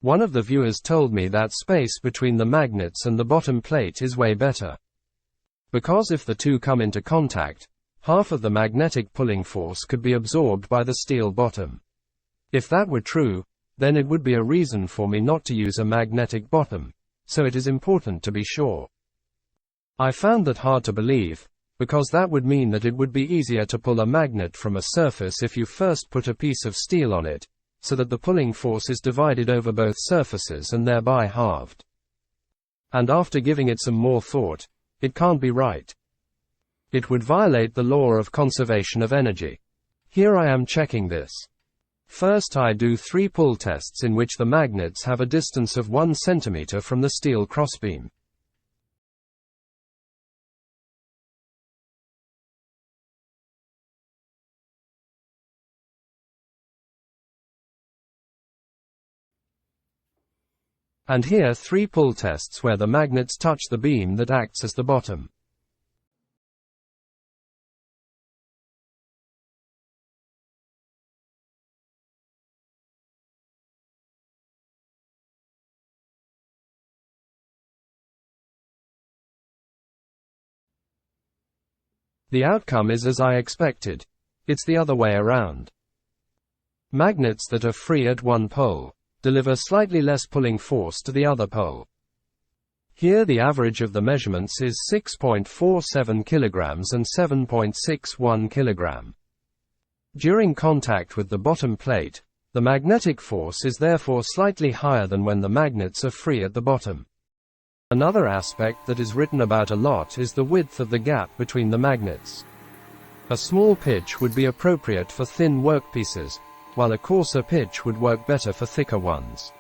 One of the viewers told me that space between the magnets and the bottom plate is way better. Because if the two come into contact, half of the magnetic pulling force could be absorbed by the steel bottom. If that were true, then it would be a reason for me not to use a magnetic bottom, so it is important to be sure. I found that hard to believe, because that would mean that it would be easier to pull a magnet from a surface if you first put a piece of steel on it, so that the pulling force is divided over both surfaces and thereby halved. And after giving it some more thought, it can't be right. It would violate the law of conservation of energy. Here I am checking this. First I do 3 pull tests in which the magnets have a distance of 1 centimeter from the steel crossbeam. And here 3 pull tests where the magnets touch the beam that acts as the bottom. The outcome is as I expected. It's the other way around. Magnets that are free at one pole deliver slightly less pulling force to the other pole. Here the average of the measurements is 6.47 kilograms and 7.61 kilogram. During contact with the bottom plate, the magnetic force is therefore slightly higher than when the magnets are free at the bottom. Another aspect that is written about a lot is the width of the gap between the magnets. A small pitch would be appropriate for thin workpieces, while a coarser pitch would work better for thicker ones.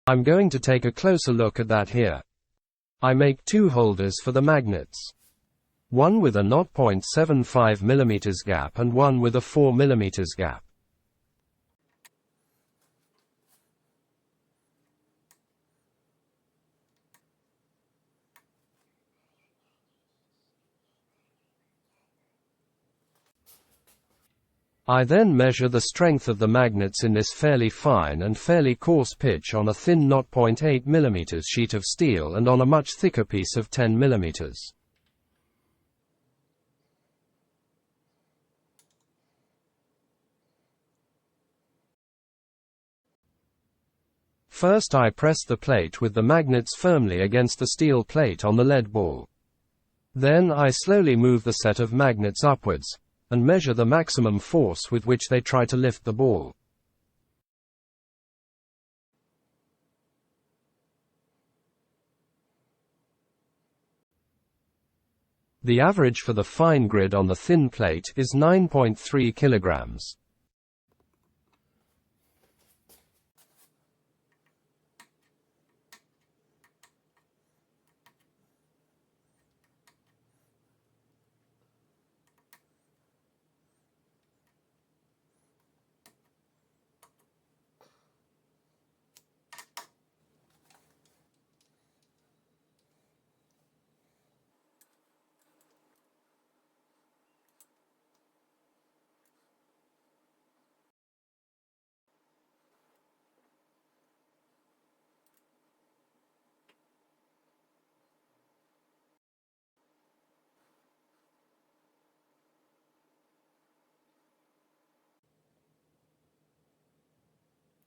I'm going to take a closer look at that here. I make 2 holders for the magnets. One with a 0.75 mm gap and one with a 4 mm gap. I then measure the strength of the magnets in this fairly fine and fairly coarse pitch on a thin 0.8 mm sheet of steel and on a much thicker piece of 10 mm. First I press the plate with the magnets firmly against the steel plate on the lead ball. Then I slowly move the set of magnets upwards, and measure the maximum force with which they try to lift the ball. The average for the fine grid on the thin plate is 9.3 kilograms.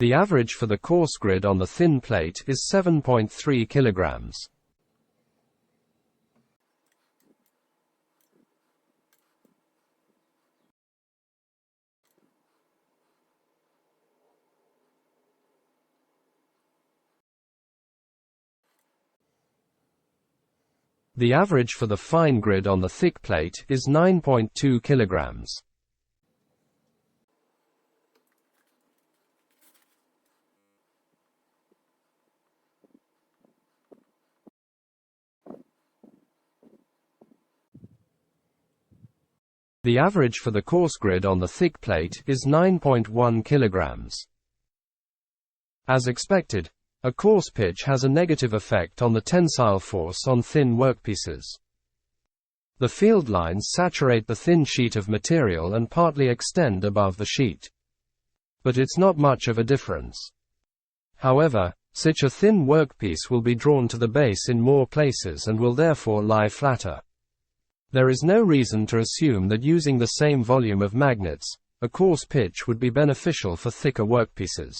The average for the coarse grid on the thin plate is 7.3 kilograms. The average for the fine grid on the thick plate is 9.2 kilograms. The average for the coarse grid on the thick plate is 9.1 kilograms. As expected, a coarse pitch has a negative effect on the tensile force on thin workpieces. The field lines saturate the thin sheet of material and partly extend above the sheet. But it's not much of a difference. However, such a thin workpiece will be drawn to the base in more places and will therefore lie flatter. There is no reason to assume that using the same volume of magnets, a coarse pitch would be beneficial for thicker workpieces.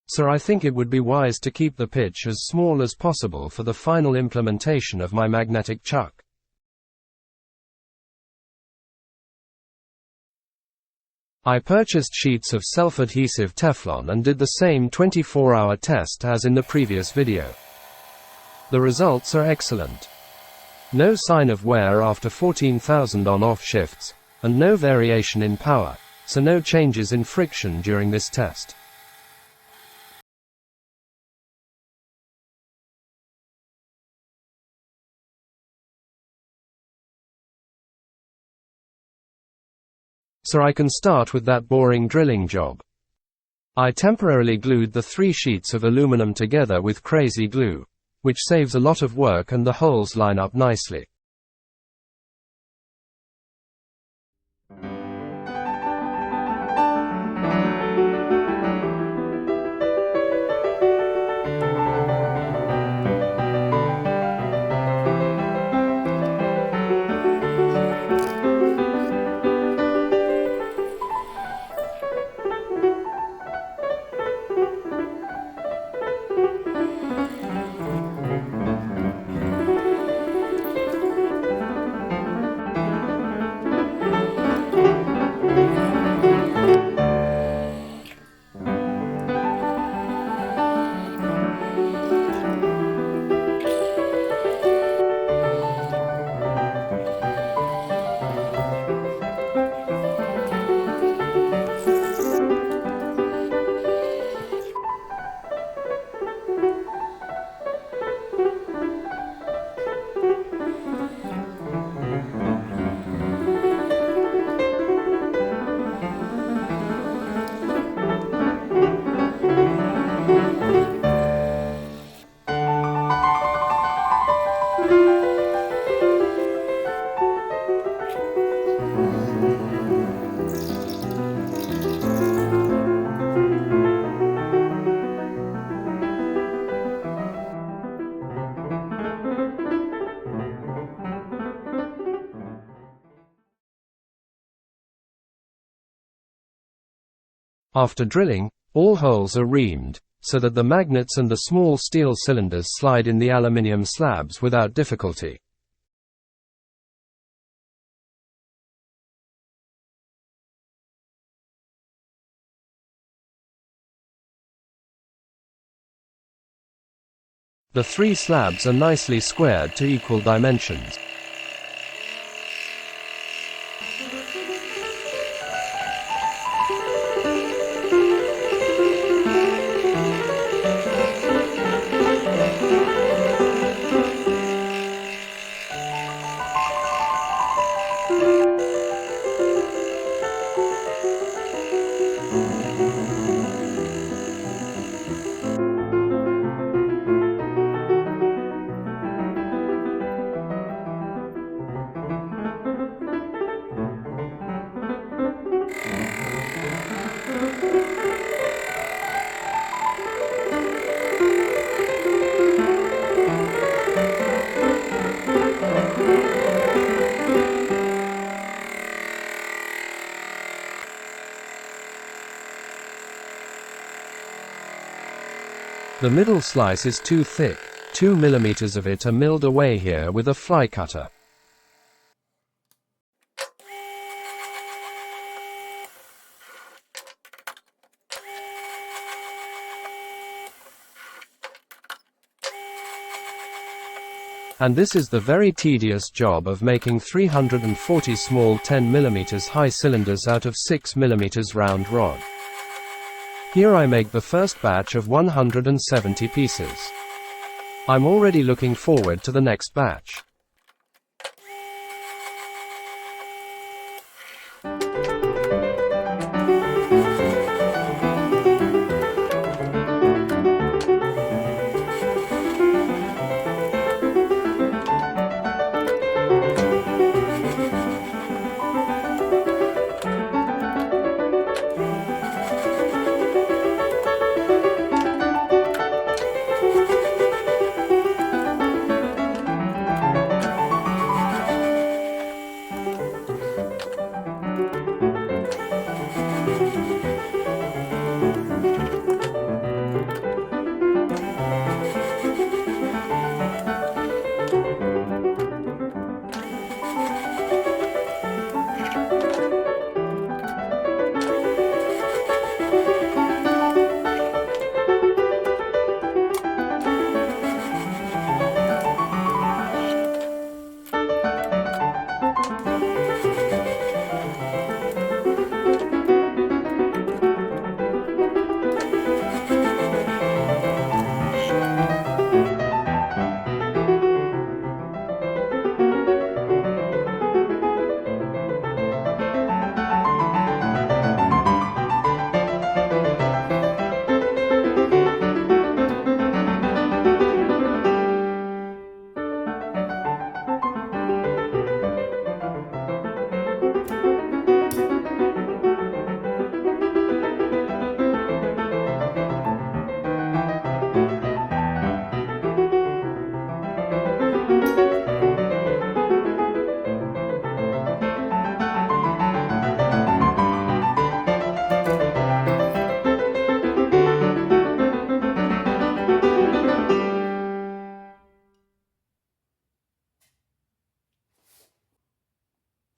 So I think it would be wise to keep the pitch as small as possible for the final implementation of my magnetic chuck. I purchased sheets of self-adhesive Teflon and did the same 24-hour test as in the previous video. The results are excellent. No sign of wear after 14,000 on-off shifts, and no variation in power, so no changes in friction during this test. So I can start with that boring drilling job. I temporarily glued the 3 sheets of aluminum together with crazy glue, which saves a lot of work and the holes line up nicely. After drilling, all holes are reamed, so that the magnets and the small steel cylinders slide in the aluminium slabs without difficulty. The 3 slabs are nicely squared to equal dimensions. The middle slice is too thick, 2 mm of it are milled away here with a fly cutter. And this is the very tedious job of making 340 small 10 mm high cylinders out of 6 mm round rod. Here I make the first batch of 170 pieces. I'm already looking forward to the next batch.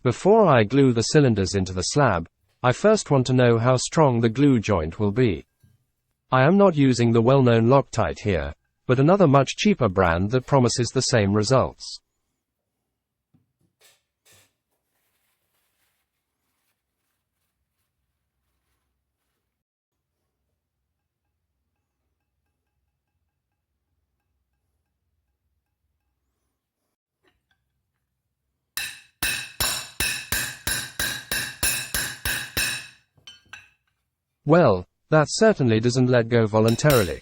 Before I glue the cylinders into the slab, I first want to know how strong the glue joint will be. I am not using the well-known Loctite here, but another much cheaper brand that promises the same results. Well, that certainly doesn't let go voluntarily.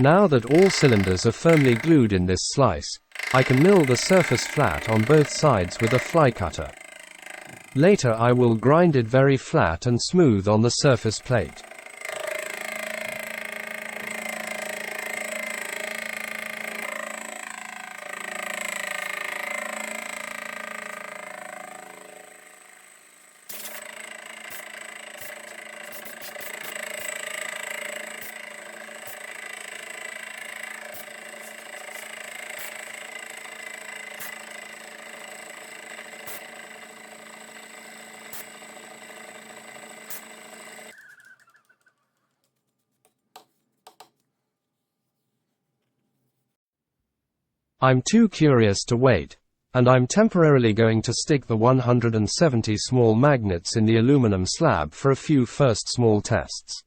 Now that all cylinders are firmly glued in this slice, I can mill the surface flat on both sides with a fly cutter. Later I will grind it very flat and smooth on the surface plate. I'm too curious to wait, and I'm temporarily going to stick the 170 small magnets in the aluminum slab for a few first small tests.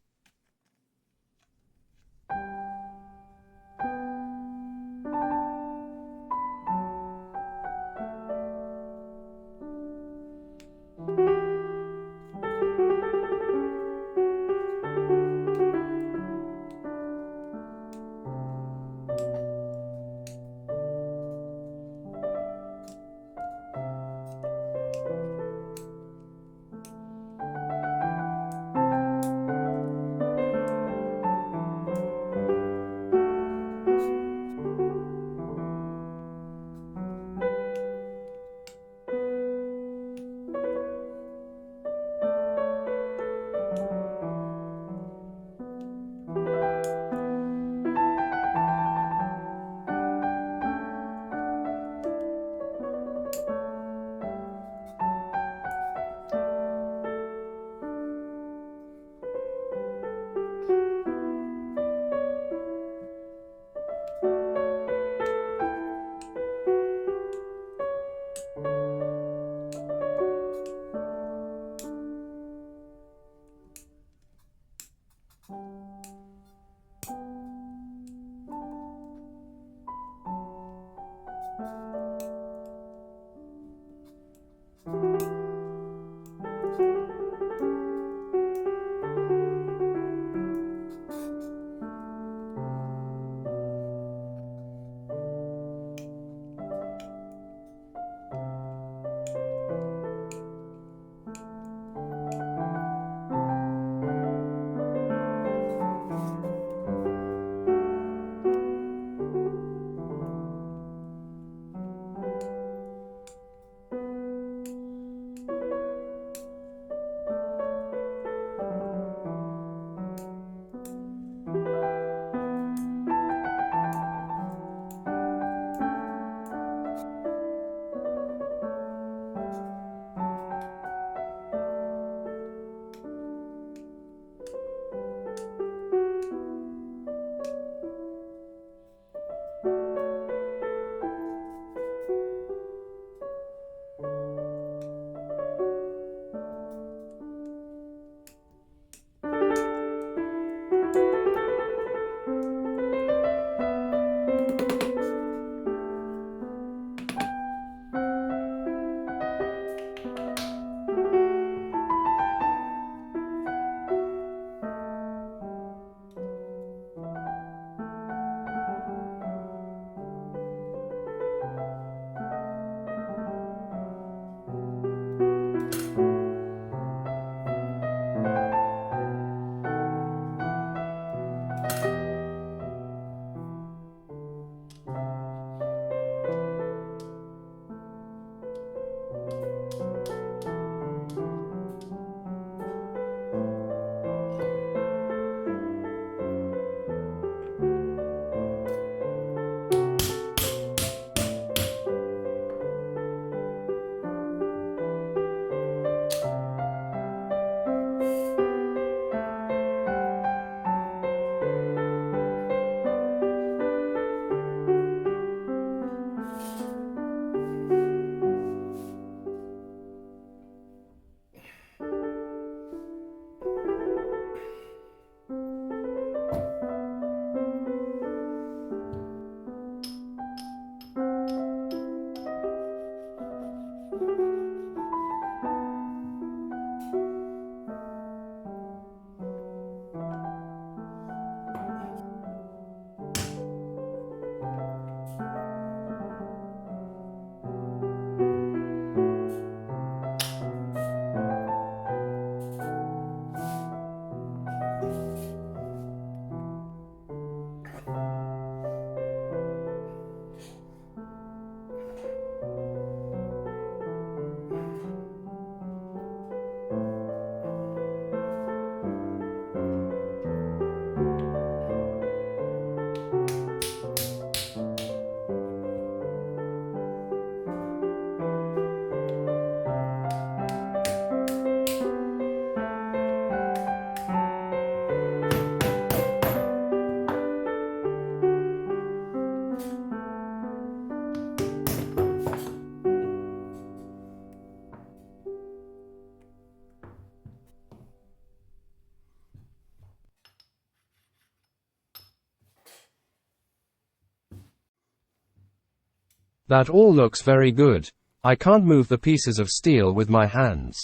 That all looks very good. I can't move the pieces of steel with my hands.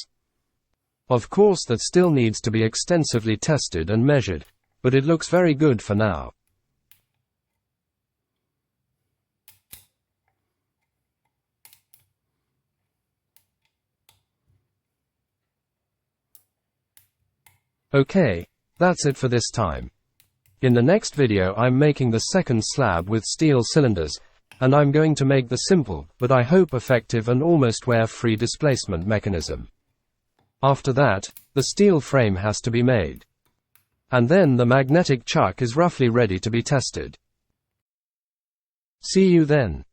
Of course that still needs to be extensively tested and measured, but it looks very good for now. Okay, that's it for this time. In the next video I'm making the second slab with steel cylinders, and I'm going to make the simple, but I hope effective and almost wear-free displacement mechanism. After that, the steel frame has to be made. And then the magnetic chuck is roughly ready to be tested. See you then.